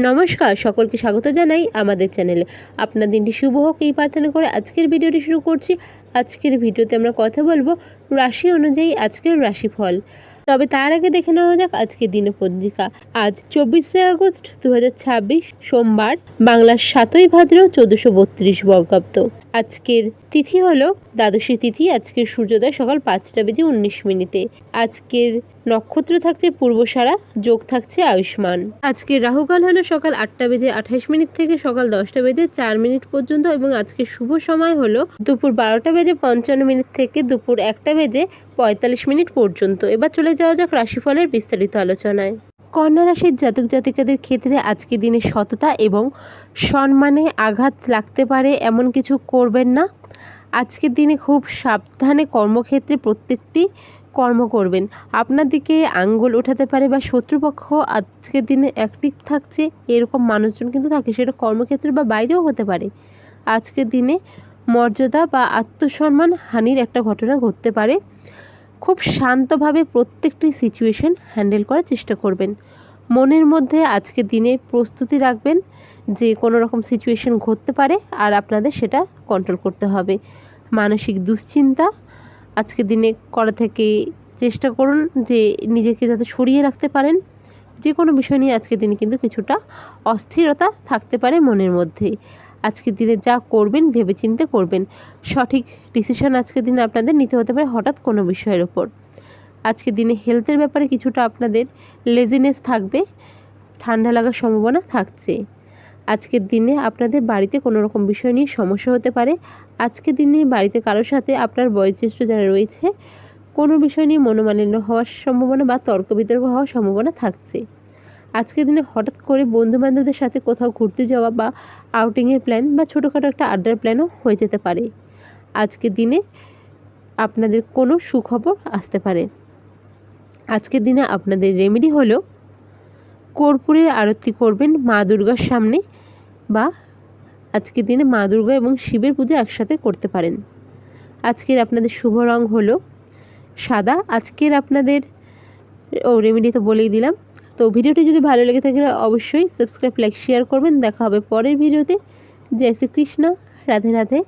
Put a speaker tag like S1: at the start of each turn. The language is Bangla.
S1: নমস্কার, সকলকে স্বাগত জানাই আমাদের চ্যানেলে। আপনার দিনটি শুভ হোক এই প্রার্থনা করে আজকের ভিডিওটি শুরু করছি। আজকের ভিডিওতে আমরা কথা বলবো রাশি অনুযায়ী আজকের রাশিফল। তবে তার আগে দেখে নেওয়া যাক আজকের দিনের পত্রিকা। আজ 24শে আগস্ট 2026 সোমবার, বাংলার 7ই ভাদ্র 1432 বঙ্গাব্দ। আজকের তিথি হলো দ্বাদশী তিথি। আজকের সূর্যোদয় সকাল 5টা বেজে 19 মিনিটে। আজকের নক্ষত্র থাকছে পূর্বসারা, যোগ থাকছে আয়ুষ্মান। আজকের রাহুকাল হলো সকাল 8টা বেজে 28 মিনিট থেকে সকাল 10টা বেজে 4 মিনিট পর্যন্ত, এবং আজকের শুভ সময় হলো দুপুর 12টা বেজে 55 মিনিট থেকে দুপুর 1টা বেজে 45 মিনিট পর্যন্ত। এবার চলে যাওয়া যাক রাশিফলের বিস্তারিত আলোচনায়। কন্যা রাশির জাতক জাতিকাদের ক্ষেত্রে আজকের দিনে সততা এবং সম্মানে আঘাত লাগতে পারে, এমন কিছু করবেন না। আজকের দিনে খুব সাবধানে কর্মক্ষেত্রে প্রত্যেকটি কর্ম করবেন। আপনার দিকে আঙ্গুল ওঠাতে পারে বা শত্রুপক্ষ আজকের দিনে অ্যাক্টিভ থাকছে, এরকম মানুষজন কিন্তু থাকে, সেটা কর্মক্ষেত্রে বা বাইরেও হতে পারে। আজকের দিনে মর্যাদা বা আত্মসম্মান হানির একটা ঘটনা ঘটতে পারে। খুব শান্তভাবে প্রত্যেকটি সিচুয়েশন হ্যান্ডেল করার চেষ্টা করবেন। মনের মধ্যে আজকের দিনে প্রস্তুতি রাখবেন যে কোনো রকম সিচুয়েশন ঘটতে পারে, আর আপনাদের সেটা কন্ট্রোল করতে হবে। মানসিক দুশ্চিন্তা আজকের দিনে করা থেকে চেষ্টা করুন যে নিজেকে যাতে সরিয়ে রাখতে পারেন। যে কোনো বিষয় নিয়ে আজকের দিনে কিন্তু কিছুটা অস্থিরতা থাকতে পারে মনের মধ্যে। আজকের দিনে যা করবেন ভেবেচিন্তে করবেন। সঠিক ডিসিশন আজকের দিনে আপনাদের নিতে হতে পারে হঠাৎ কোনো বিষয়ের ওপর। আজকের দিনে হেলথের ব্যাপারে কিছুটা আপনাদের লেজিনেস থাকবে, ঠান্ডা লাগার সম্ভাবনা থাকছে। আজকের দিনে আপনাদের বাড়িতে কোনো রকম বিষয় নিয়ে সমস্যা হতে পারে। আজকের দিনে বাড়িতে কারোর সাথে আপনার বয়োজ্যেষ্ঠ যারা রয়েছে কোনো বিষয় নিয়ে মনোমালিন্য হওয়ার সম্ভাবনা বা তর্ক বিতর্ক হওয়ার সম্ভাবনা থাকছে। আজকের দিনে হঠাৎ করে বন্ধুবান্ধবদের সাথে কোথাও ঘুরতে যাওয়া বা আউটিংয়ের প্ল্যান বা ছোটোখাটো একটা আড্ডার প্ল্যানও হয়ে যেতে পারে। আজকের দিনে আপনাদের কোনো সুখবর আসতে পারে। আজকের দিনে আপনাদের রেমেডি হলো কর্পূরের আরতি করবেন মা দুর্গার সামনে, বা আজকের দিনে মা দুর্গা এবং শিবের পূজা একসাথে করতে পারেন। আজকের আপনাদের শুভ রং হলো সাদা। আজকের আপনাদের রেমেডি তো বলেই দিলাম। তো ভিডিওটি যদি ভালো লেগে থাকে অবশ্যই সাবস্ক্রাইব, লাইক, শেয়ার করবেন। দেখা হবে পরের ভিডিওতে। জয় শ্রীকৃষ্ণ, রাধে রাধে।